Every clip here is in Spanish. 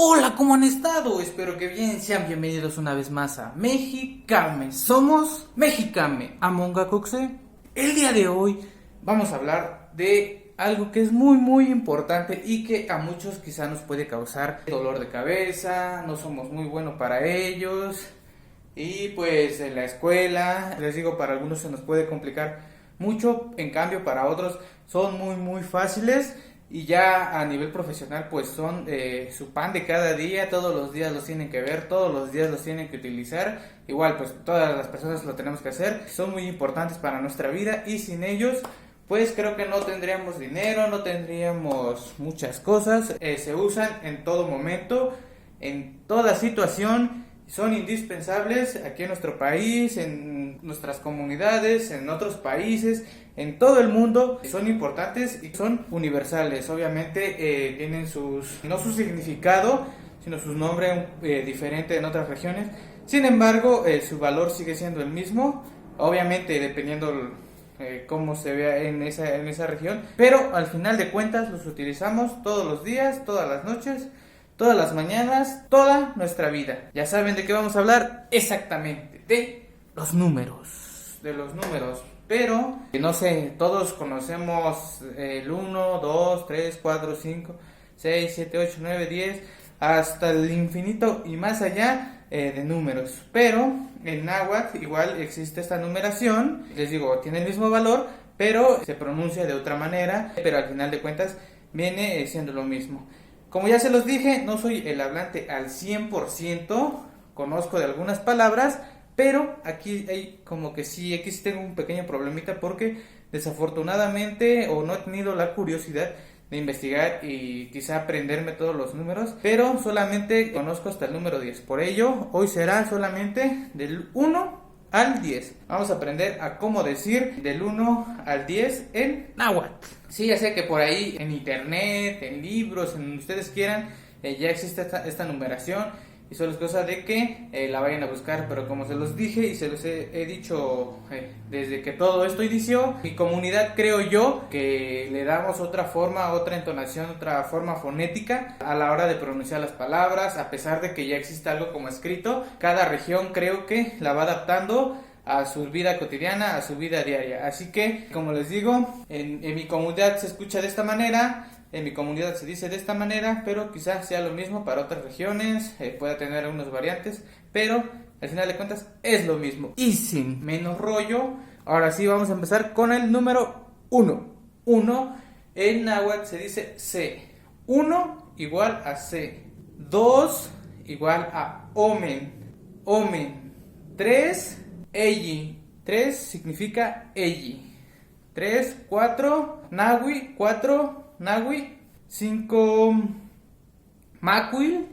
Hola, ¿cómo han estado? Espero que bien, sean bienvenidos una vez más a Mexicame. Somos Mexicame, Amonga Coxe. El día de hoy vamos a hablar de algo que es muy importante y que a muchos quizá nos puede causar dolor de cabeza, no somos muy buenos para ellos y pues en la escuela, les digo, para algunos se nos puede complicar mucho, en cambio para otros son muy fáciles. Y ya a nivel profesional pues son su pan de cada día, todos los días los tienen que ver, todos los días los tienen que utilizar. Igual pues todas las personas lo tenemos que hacer, son muy importantes para nuestra vida y sin ellos pues creo que no tendríamos dinero, no tendríamos muchas cosas. Se usan en todo momento, en toda situación, son indispensables aquí en nuestro país, en nuestras comunidades, en otros países, en todo el mundo. Son importantes y son universales. Obviamente tienen no su significado, sino su nombre diferente en otras regiones. Sin embargo, su valor sigue siendo el mismo, obviamente dependiendo cómo se vea en esa región. Pero al final de cuentas los utilizamos todos los días, todas las noches, todas las mañanas, toda nuestra vida. Ya saben de qué vamos a hablar exactamente, de los números, pero no sé, todos conocemos el 1, 2, 3, 4, 5, 6, 7, 8, 9, 10, hasta el infinito y más allá de números. Pero en náhuatl igual existe esta numeración, les digo, tiene el mismo valor, pero se pronuncia de otra manera, pero al final de cuentas viene siendo lo mismo. Como ya se los dije, no soy el hablante al 100%, conozco de algunas palabras, pero aquí hay como que sí, aquí sí tengo un pequeño problemita porque desafortunadamente o no he tenido la curiosidad de investigar y quizá aprenderme todos los números, pero solamente conozco hasta el número 10. Por ello, hoy será solamente del 1 al 10. Vamos a aprender a cómo decir del 1 al 10 en náhuatl. Sí, ya sé que por ahí en internet, en libros, en donde ustedes quieran, ya existe esta numeración y solo es cosa de que la vayan a buscar. Pero como se los dije y se los he dicho desde que todo esto inició, mi comunidad creo yo que le damos otra forma, otra entonación, otra forma fonética a la hora de pronunciar las palabras, a pesar de que ya existe algo como escrito. Cada región creo que la va adaptando a su vida cotidiana, a su vida diaria. Así que, como les digo, en mi comunidad se escucha de esta manera, en mi comunidad se dice de esta manera, pero quizás sea lo mismo para otras regiones, pueda tener algunas variantes, pero al final de cuentas es lo mismo. Y sin menos rollo, ahora sí vamos a empezar con el número 1. 1 en náhuatl se dice C. 1 igual a C. 2 igual a Omen. Omen. 3 Eyi. 3 significa Eyi. 3, 4, Nahui, 4, Nahui. 5, Macuil.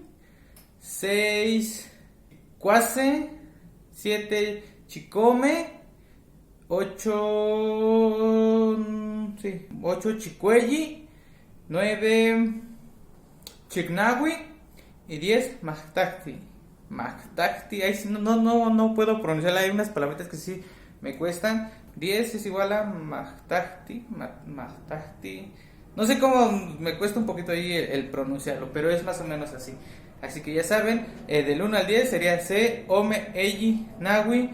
6, Cuase. 7, Chicome. 8, sí, 8, Chicuelli. 9, Chignahui. Y 10, Mahtacti. Mahtacti, ahí sí no puedo pronunciarla, hay unas palabritas que sí me cuestan. 10 es igual a Mahtacti, Mahtacti. No sé cómo, me cuesta un poquito ahí el pronunciarlo, pero es más o menos así. Así que ya saben, del 1 al 10 sería C, Ome, Eyi, Nahui,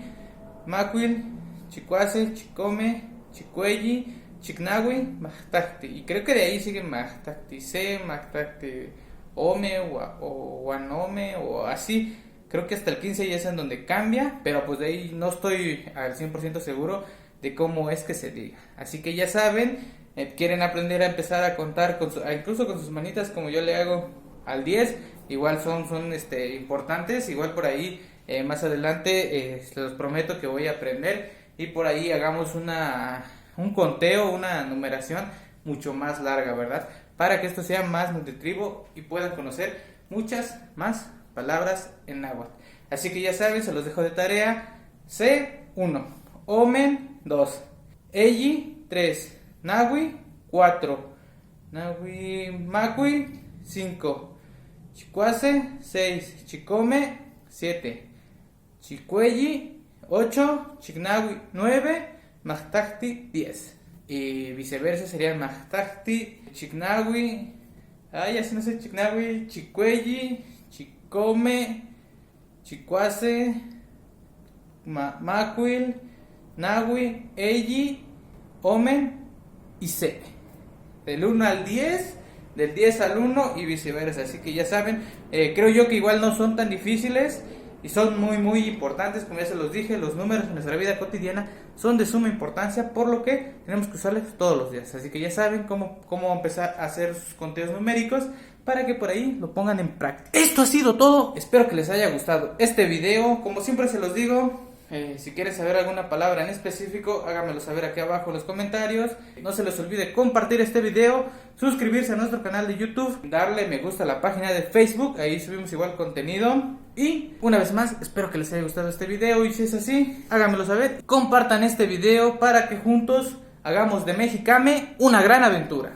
Macuil, Chicuase, Chicome, Chicuelli, Chignahui, Mahtacti. Y creo que de ahí sigue Mahtacti C, Mahtacti Ome o Wanome o así. Creo que hasta el 15 ya es en donde cambia, pero pues de ahí no estoy al 100% seguro de cómo es que se diga. Así que ya saben, quieren aprender a empezar a contar incluso con sus manitas como yo le hago al 10, igual son importantes, igual por ahí más adelante se los prometo que voy a aprender y por ahí hagamos un conteo, una numeración mucho más larga, ¿verdad? Para que esto sea más nutritivo y puedan conocer muchas más palabras en náhuatl. Así que ya saben, se los dejo de tarea. C, 1, Omen, 2, Eyi, 3, Nahui, 4, Nahui, Macui, 5, Chicuase, 6, Chicome, 7, Chicuelli, 8, Chignahui, 9, Mahtacti, 10. Y viceversa sería Mahtacti, Chignahui, Ay, así no sé, Chicnahui, Chicuelli, Chicome, Chicuase, Macuil, Nahui, Eyi, Omen y C. Del 1 al 10, del 10 al 1 y viceversa. Así que ya saben, creo yo que igual no son tan difíciles y son muy importantes. Como ya se los dije, los números en nuestra vida cotidiana son de suma importancia, por lo que tenemos que usarlos todos los días. Así que ya saben cómo empezar a hacer sus conteos numéricos para que por ahí lo pongan en práctica. Esto ha sido todo, espero que les haya gustado este video. Como siempre se los digo, si quieres saber alguna palabra en específico, háganmelo saber aquí abajo en los comentarios. No se les olvide compartir este video, suscribirse a nuestro canal de YouTube, darle me gusta a la página de Facebook, ahí subimos igual contenido. Y una vez más, espero que les haya gustado este video, y si es así, háganmelo saber. Compartan este video para que juntos hagamos de Mexicame una gran aventura.